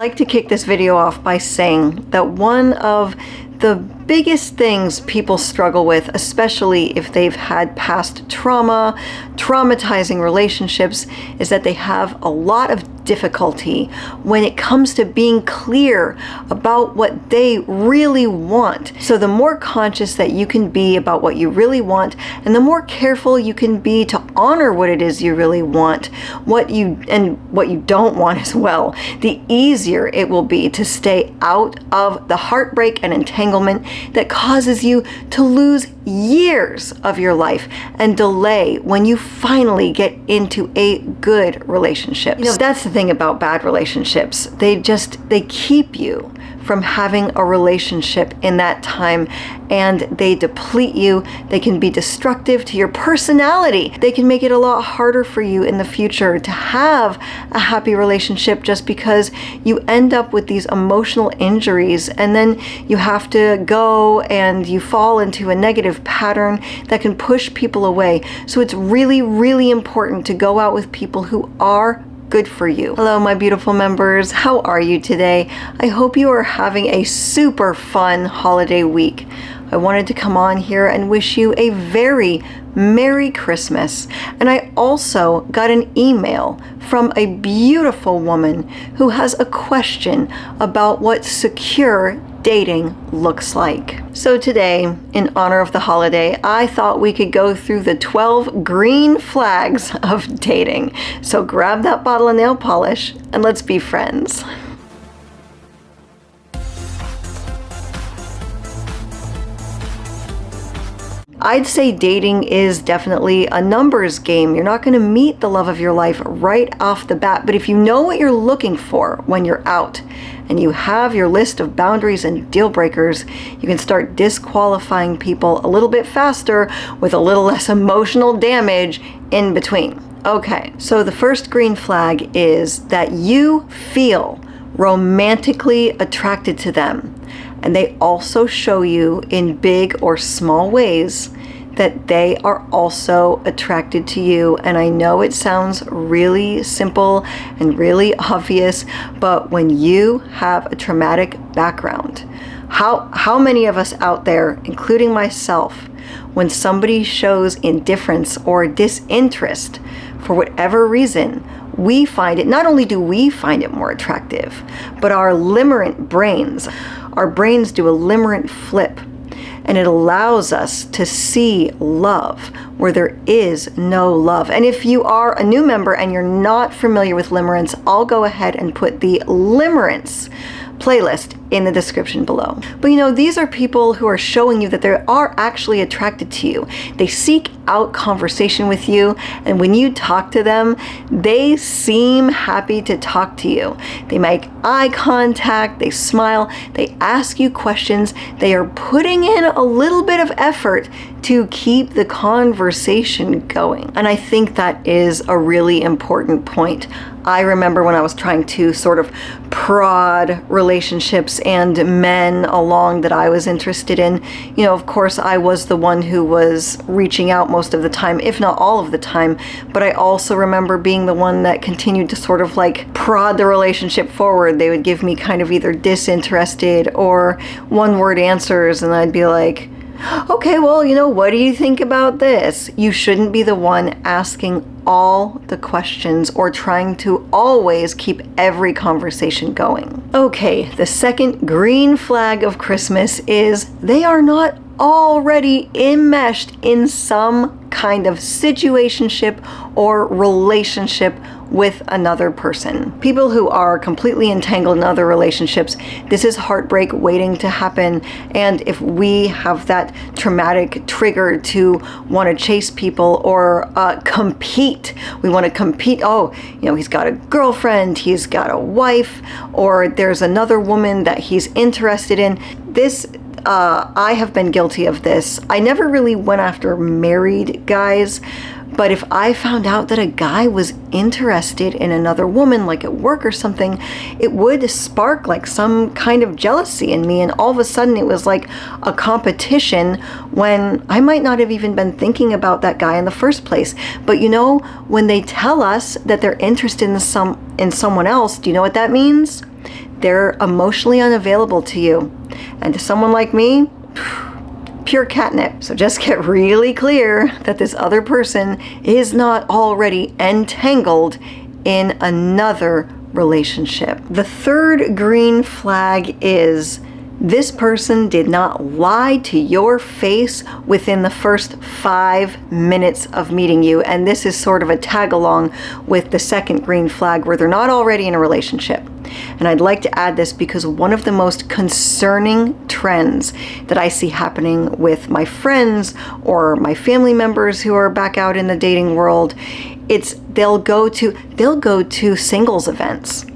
I'd like to kick this video off by saying that one of the biggest things people struggle with, especially if they've had past trauma, traumatizing relationships, is that they have a lot of difficulty when it comes to being clear about what they really want. So the more conscious that you can be about what you really want, and the more careful you can be to honor what it is you really want, what you don't want as well, the easier it will be to stay out of the heartbreak and entanglement that causes you to lose years of your life and delay when you finally get into a good relationship. You know, that's the thing about bad relationships. They keep you from having a relationship in that time, and they deplete you. They can be destructive to your personality. They can make it a lot harder for you in the future to have a happy relationship, just because you end up with these emotional injuries, and then you have to go and you fall into a negative pattern that can push people away. So it's really, really important to go out with people who are good for you. Hello, my beautiful members. How are you today? I hope you are having a super fun holiday week. I wanted to come on here and wish you a very Merry Christmas. And I also got an email from a beautiful woman who has a question about what secure dating looks like. So today, in honor of the holiday, I thought we could go through the 12 green flags of dating. So grab that bottle of nail polish and let's be friends. I'd say dating is definitely a numbers game. You're not going to meet the love of your life right off the bat, but if you know what you're looking for when you're out, and you have your list of boundaries and deal breakers, you can start disqualifying people a little bit faster with a little less emotional damage in between. Okay, so the first green flag is that you feel romantically attracted to them, and they also show you in big or small ways that they are also attracted to you. And I know it sounds really simple and really obvious, but when you have a traumatic background, how many of us out there, including myself, when somebody shows indifference or disinterest for whatever reason, we find it, not only do we find it more attractive, but our limerent brains, our brains do a limerent flip, and it allows us to see love where there is no love. And if you are a new member and you're not familiar with limerence, I'll go ahead and put the limerence playlist in the description below. But you know, these are people who are showing you that they are actually attracted to you. They seek out conversation with you, and when you talk to them, they seem happy to talk to you. They make eye contact, they smile, they ask you questions, they are putting in a little bit of effort to keep the conversation going. And I think that is a really important point. I remember when I was trying to sort of prod relationships and men along that I was interested in, you know, of course I was the one who was reaching out most of the time, if not all of the time, but I also remember being the one that continued to sort of like prod the relationship forward. They would give me kind of either disinterested or one-word answers, and I'd be like, okay, well, you know, what do you think about this? You shouldn't be the one asking all the questions or trying to always keep every conversation going. Okay, the second green flag of Christmas is they are not already enmeshed in some kind of situationship or relationship with another person. People who are completely entangled in other relationships, this is heartbreak waiting to happen. And if we have that traumatic trigger to want to chase people or compete, we want to compete. Oh, you know, he's got a girlfriend, he's got a wife, or there's another woman that he's interested in. This I have been guilty of this. I never really went after married guys, but if I found out that a guy was interested in another woman, like at work or something, it would spark like some kind of jealousy in me, and all of a sudden it was like a competition when I might not have even been thinking about that guy in the first place. But you know, when they tell us that they're interested in someone else, do you know what that means? they're emotionally unavailable to you. And to someone like me, pure catnip. So just get really clear that this other person is not already entangled in another relationship. The third green flag is this person did not lie to your face within the first 5 minutes of meeting you. And this is sort of a tag along with the second green flag where they're not already in a relationship. And I'd like to add this because one of the most concerning trends that I see happening with my friends or my family members who are back out in the dating world, it's they'll go to singles events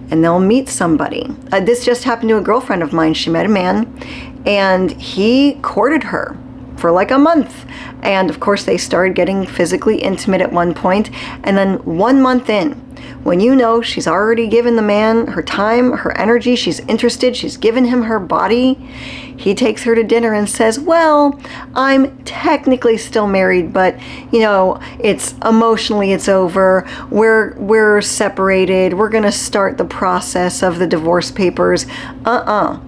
and they'll meet somebody. This just happened to a girlfriend of mine. She met a man and he courted her for like a month. And of course they started getting physically intimate at one point. And then 1 month in, when you know she's already given the man her time, her energy, she's interested, she's given him her body, he takes her to dinner and says, well, I'm technically still married, but you know, it's emotionally it's over. We're separated. We're gonna start the process of the divorce papers. I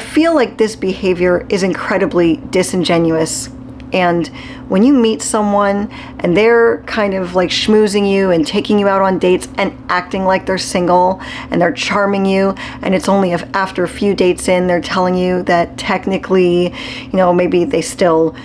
feel like this behavior is incredibly disingenuous. And when you meet someone and they're kind of like schmoozing you and taking you out on dates and acting like they're single and they're charming you, and it's only after a few dates in they're telling you that technically, you know, maybe they still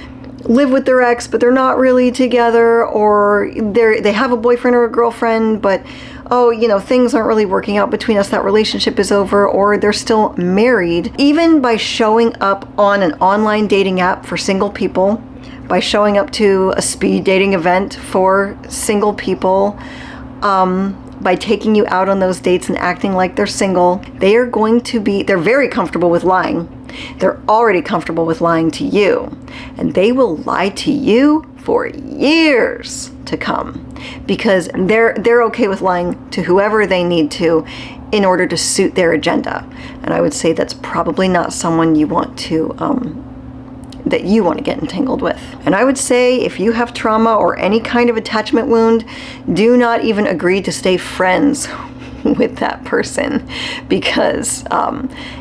live with their ex but they're not really together, or they have a boyfriend or a girlfriend, but oh, you know, things aren't really working out between us, that relationship is over, or they're still married. Even by showing up on an online dating app for single people, by showing up to a speed dating event for single people, by taking you out on those dates and acting like they're single, they're very comfortable with lying. They're already comfortable with lying to you, and they will lie to you for years to come because they're okay with lying to whoever they need to in order to suit their agenda. And I would say that's probably not someone you want to get entangled with. And I would say if you have trauma or any kind of attachment wound, do not even agree to stay friends with that person, because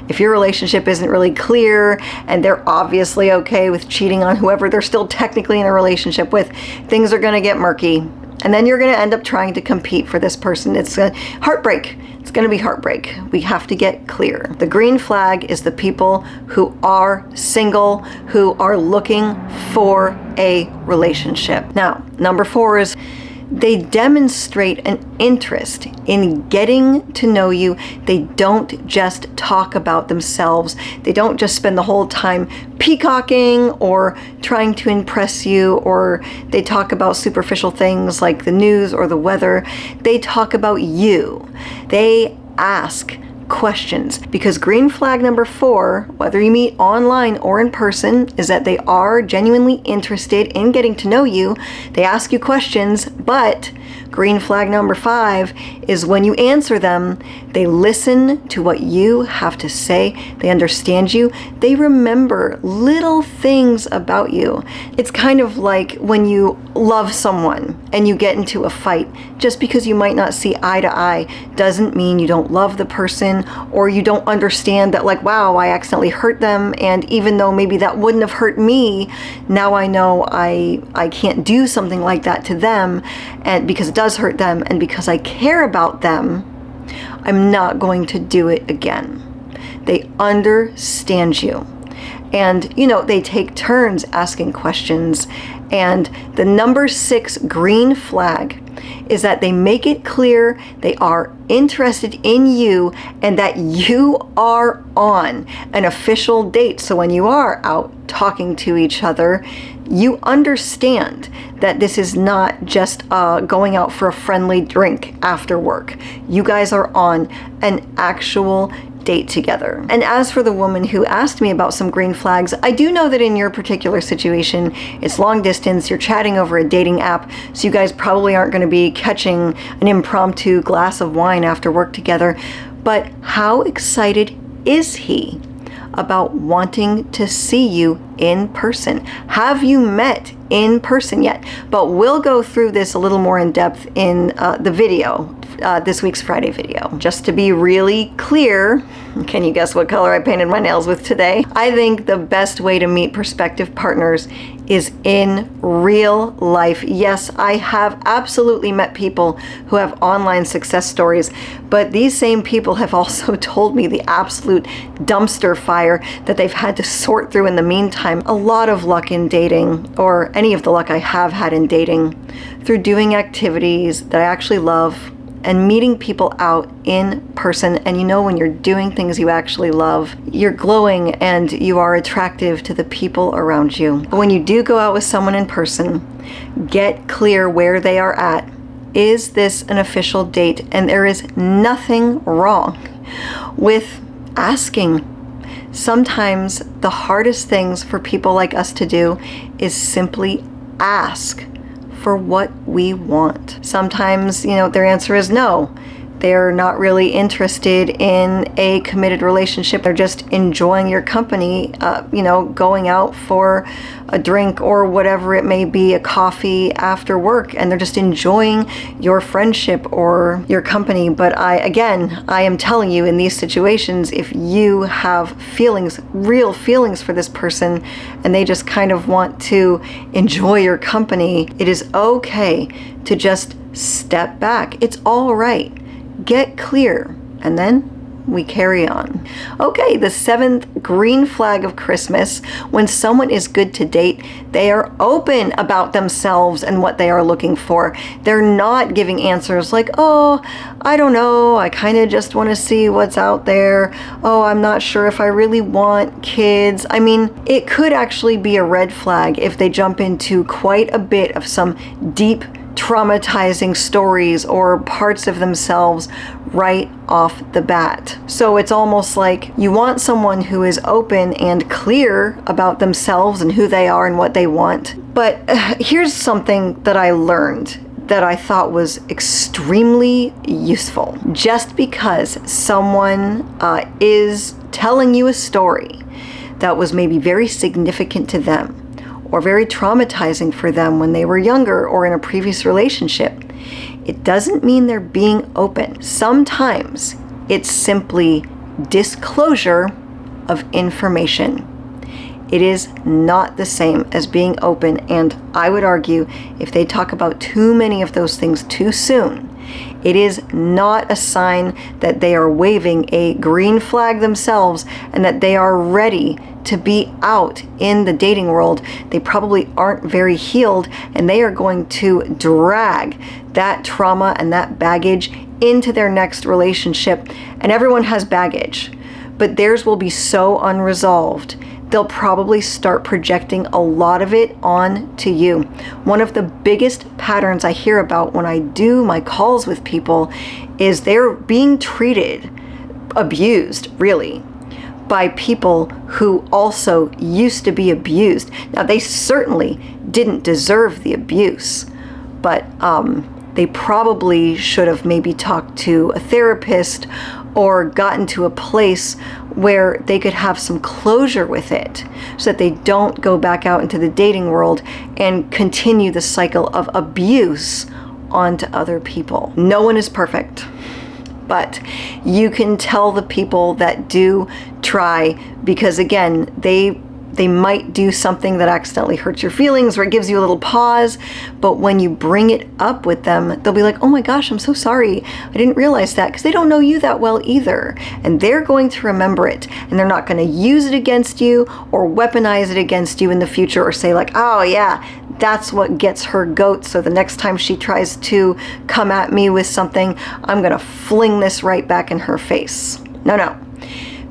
if your relationship isn't really clear and they're obviously okay with cheating on whoever they're still technically in a relationship with, things are going to get murky. And then you're going to end up trying to compete for this person. It's a heartbreak. It's going to be heartbreak. We have to get clear. The green flag is the people who are single, who are looking for a relationship. Now, number 4 is they demonstrate an interest in getting to know you. They don't just talk about themselves. They don't just spend the whole time peacocking or trying to impress you, or they talk about superficial things like the news or the weather. They talk about you. They ask questions, because green flag number 4, whether you meet online or in person, is that they are genuinely interested in getting to know you. They ask you questions, but green flag number 5 is when you answer them, they listen to what you have to say. They understand you. They remember little things about you. It's kind of like when you love someone and you get into a fight. Just because you might not see eye to eye doesn't mean you don't love the person, or you don't understand that, like, wow, I accidentally hurt them, and even though maybe that wouldn't have hurt me, now I know I can't do something like that to them, and because it does hurt them, and because I care about them, I'm not going to do it again. They understand you. And, you know, they take turns asking questions. And the number 6 green flag is that they make it clear they are interested in you and that you are on an official date. So when you are out talking to each other, you understand that this is not just going out for a friendly drink after work. You guys are on an actual date together. And as for the woman who asked me about some green flags, I do know that in your particular situation, it's long distance, you're chatting over a dating app, so you guys probably aren't going to be catching an impromptu glass of wine after work together. But how excited is he about wanting to see you in person? Have you met in person yet? But we'll go through this a little more in depth in the video this week's Friday video. Just to be really clear, can you guess what color I painted my nails with today? I think the best way to meet prospective partners is in real life. Yes, I have absolutely met people who have online success stories, but these same people have also told me the absolute dumpster fire that they've had to sort through in the meantime. A lot of luck in dating, or any of the luck I have had in dating, through doing activities that I actually love and meeting people out in person. And you know, when you're doing things you actually love, you're glowing and you are attractive to the people around you. But when you do go out with someone in person, get clear where they are at. Is this an official date? And there is nothing wrong with asking. Sometimes the hardest things for people like us to do is simply ask for what we want. Sometimes, you know, their answer is no. They're not really interested in a committed relationship. They're just enjoying your company, you know, going out for a drink or whatever it may be, a coffee after work, and they're just enjoying your friendship or your company. But I am telling you, in these situations, if you have feelings, real feelings for this person, and they just kind of want to enjoy your company, it is okay to just step back. It's all right. Get clear, and then we carry on. Okay, the 7th green flag of Christmas. When someone is good to date, they are open about themselves and what they are looking for. They're not giving answers like, oh, I don't know, I kind of just want to see what's out there. Oh, I'm not sure if I really want kids. I mean, it could actually be a red flag if they jump into quite a bit of some deep traumatizing stories or parts of themselves right off the bat. So it's almost like you want someone who is open and clear about themselves and who they are and what they want. But here's something that I learned that I thought was extremely useful. Just because someone is telling you a story that was maybe very significant to them, or very traumatizing for them when they were younger or in a previous relationship, it doesn't mean they're being open. Sometimes it's simply disclosure of information. It is not the same as being open, and I would argue if they talk about too many of those things too soon, it is not a sign that they are waving a green flag themselves and that they are ready to be out in the dating world. They probably aren't very healed, and they are going to drag that trauma and that baggage into their next relationship. And everyone has baggage, but theirs will be so unresolved. They'll probably start projecting a lot of it on to you. One of the biggest patterns I hear about when I do my calls with people is they're being treated, abused, really, by people who also used to be abused. Now, they certainly didn't deserve the abuse, but they probably should have maybe talked to a therapist or gotten to a place where they could have some closure with it so that they don't go back out into the dating world and continue the cycle of abuse onto other people. No one is perfect, but you can tell the people that do try, because again, they might do something that accidentally hurts your feelings or it gives you a little pause, but when you bring it up with them, they'll be like, oh my gosh, I'm so sorry, I didn't realize that, because they don't know you that well either, and they're going to remember it, and they're not going to use it against you or weaponize it against you in the future, or say like, oh yeah, that's what gets her goat, so the next time she tries to come at me with something, I'm gonna fling this right back in her face. No.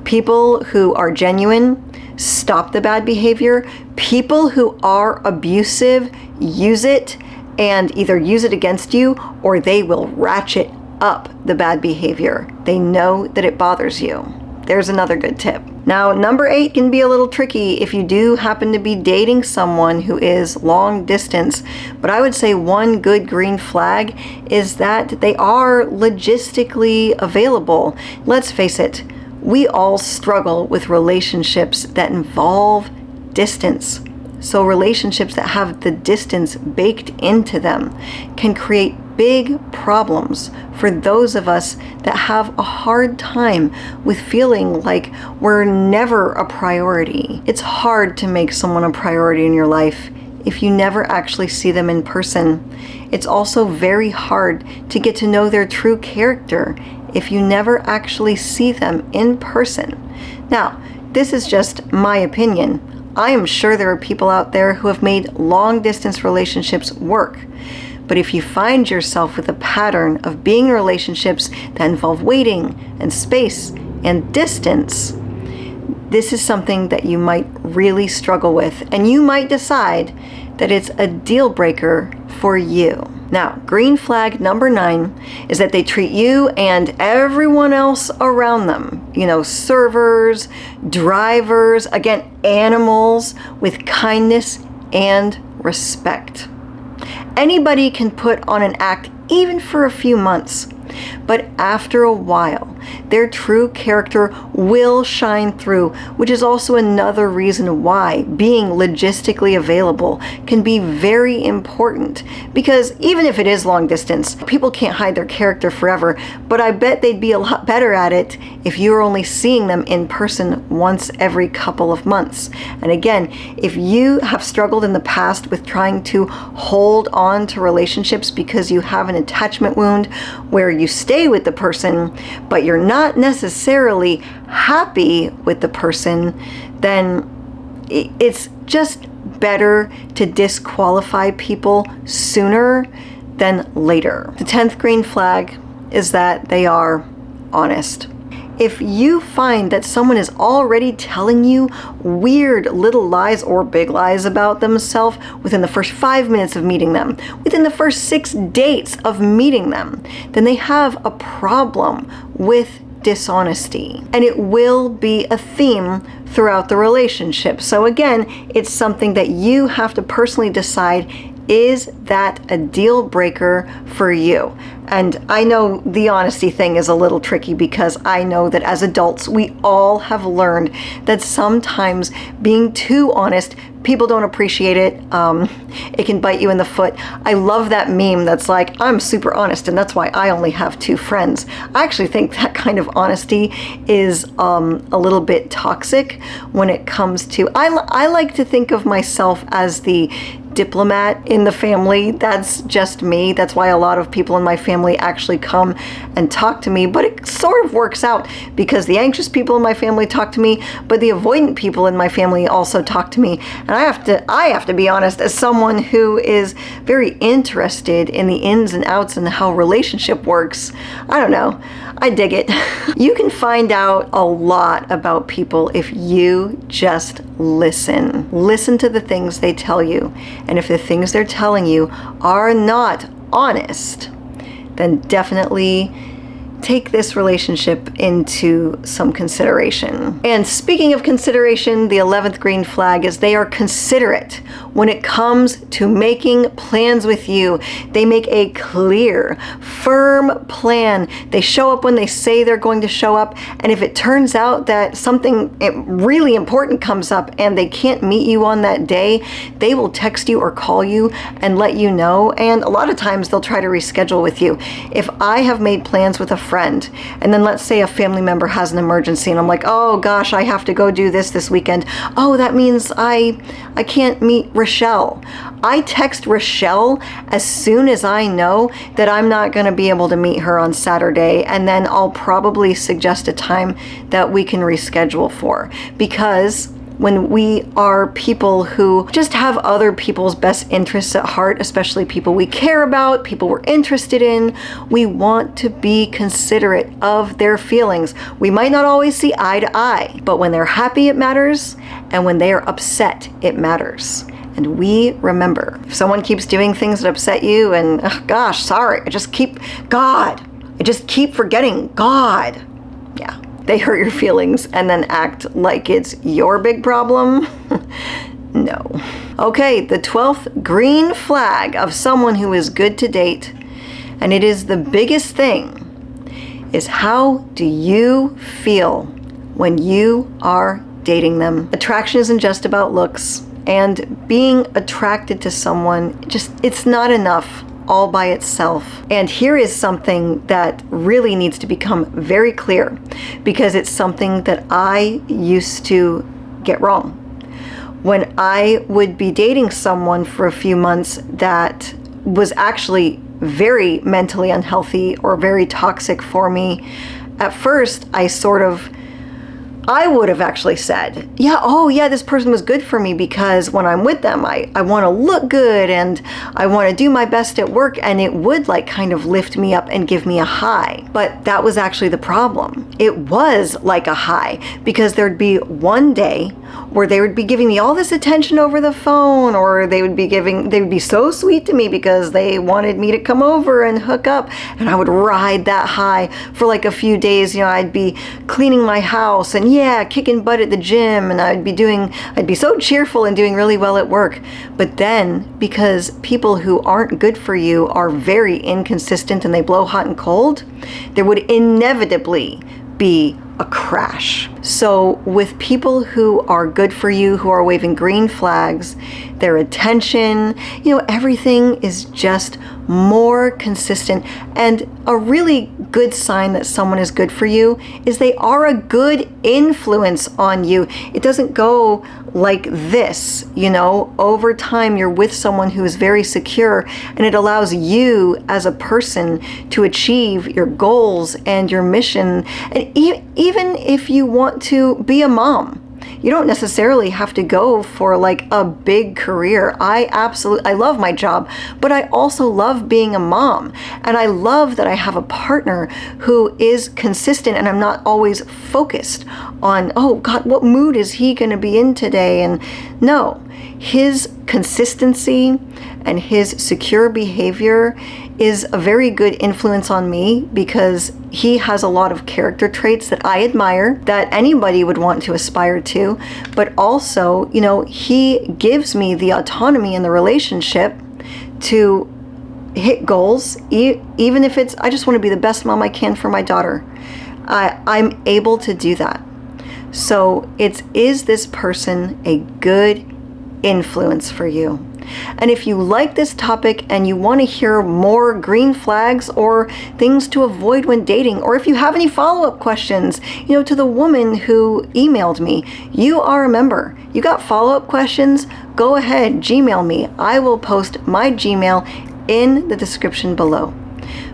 People who are genuine stop the bad behavior. People who are abusive use it, and either use it against you or they will ratchet up the bad behavior. They know that it bothers you. There's another good tip. Now, number 8 can be a little tricky if you do happen to be dating someone who is long distance, but I would say one good green flag is that they are logistically available. Let's face it, we all struggle with relationships that involve distance. So relationships that have the distance baked into them can create big problems for those of us that have a hard time with feeling like we're never a priority. It's hard to make someone a priority in your life if you never actually see them in person. It's also very hard to get to know their true character if you never actually see them in person. Now, this is just my opinion. I am sure there are people out there who have made long-distance relationships work. But if you find yourself with a pattern of being in relationships that involve waiting and space and distance, this is something that you might really struggle with, and you might decide that it's a deal breaker for you. Now, green flag number 9 is that they treat you and everyone else around them, servers, drivers, again, animals, with kindness and respect. Anybody can put on an act even for a few months, but after a while, their true character will shine through, which is also another reason why being logistically available can be very important. Because even if it is long distance, people can't hide their character forever, but I bet they'd be a lot better at it if you were only seeing them in person once every couple of months. And again, if you have struggled in the past with trying to hold on to relationships because you have an attachment wound where you stay with the person, but you're not necessarily happy with the person, then it's just better to disqualify people sooner than later. The 10th green flag is that they are honest. If you find that someone is already telling you weird little lies or big lies about themselves within the first 5 minutes of meeting them, within the first 6 dates of meeting them, then they have a problem with dishonesty. And it will be a theme throughout the relationship. So again, it's something that you have to personally decide, is that a deal breaker for you? And I know the honesty thing is a little tricky because I know that as adults, we all have learned that sometimes being too honest, people don't appreciate it. It can bite you in the foot. I love that meme that's like, I'm super honest and that's why I only have 2 friends. I actually think that kind of honesty is a little bit toxic when it comes to, I like to think of myself as the diplomat in the family. That's just me. That's why a lot of people in my family actually come and talk to me, but it sort of works out because the anxious people in my family talk to me, but the avoidant people in my family also talk to me. And I have to be honest, as someone who is very interested in the ins and outs and how relationship works, I don't know, I dig it. You can find out a lot about people if you just listen. Listen to the things they tell you. And if the things they're telling you are not honest, then definitely take this relationship into some consideration. And speaking of consideration, the 11th green flag is they are considerate when it comes to making plans with you. They make a clear, firm plan. They show up when they say they're going to show up. And if it turns out that something really important comes up and they can't meet you on that day, they will text you or call you and let you know. And a lot of times they'll try to reschedule with you. If I have made plans with a friend, and then let's say a family member has an emergency and I'm like, oh gosh, I have to go do this weekend. Oh, that means I can't meet Rochelle. I text Rochelle as soon as I know that I'm not going to be able to meet her on Saturday, and then I'll probably suggest a time that we can reschedule for, because when we are people who just have other people's best interests at heart, especially people we care about, people we're interested in, we want to be considerate of their feelings. We might not always see eye to eye, but when they're happy, it matters, and when they are upset, it matters. And we remember, if someone keeps doing things that upset you and, oh gosh, sorry, I just keep forgetting God. Yeah. They hurt your feelings and then act like it's your big problem? No. Okay, the 12th green flag of someone who is good to date, and it is the biggest thing, is how do you feel when you are dating them? Attraction isn't just about looks, and being attracted to someone, it's not enough. all by itself. And here is something that really needs to become very clear, because it's something that I used to get wrong. When I would be dating someone for a few months that was actually very mentally unhealthy or very toxic for me, at first I would have actually said, yeah, oh yeah, this person was good for me because when I'm with them, I want to look good and I want to do my best at work, and it would like kind of lift me up and give me a high. But that was actually the problem. It was like a high, because there'd be one day where they would be giving me all this attention over the phone, or they would be so sweet to me because they wanted me to come over and hook up, and I would ride that high for like a few days. You know, I'd be cleaning my house and yeah, kicking butt at the gym, and I'd be so cheerful and doing really well at work. But then, because people who aren't good for you are very inconsistent and they blow hot and cold, there would inevitably be a crash. So with people who are good for you, who are waving green flags, their attention, you know, everything is just more consistent. And a really good sign that someone is good for you is they are a good influence on you. It doesn't go like this, you know. Over time, you're with someone who is very secure, and it allows you as a person to achieve your goals and your mission. And even if you want to be a mom, you don't necessarily have to go for like a big career. I love my job, but I also love being a mom. And I love that I have a partner who is consistent, and I'm not always focused on, oh God, what mood is he going to be in today? And no, his consistency and his secure behavior is a very good influence on me, because he has a lot of character traits that I admire, that anybody would want to aspire to. But also, you know, he gives me the autonomy in the relationship to hit goals, even if it's, I just want to be the best mom I can for my daughter. I'm able to do that. So is this person a good influence for you? And if you like this topic and you want to hear more green flags or things to avoid when dating, or if you have any follow-up questions, you know, to the woman who emailed me, you are a member, you got follow-up questions, go ahead, Gmail me. I will post my Gmail in the description below.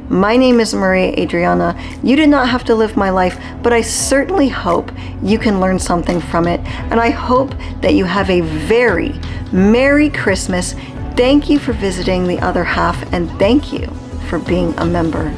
My name is Maria Adriana. You did not have to live my life, but I certainly hope you can learn something from it. And I hope that you have a very Merry Christmas. Thank you for visiting The Other Half, and thank you for being a member.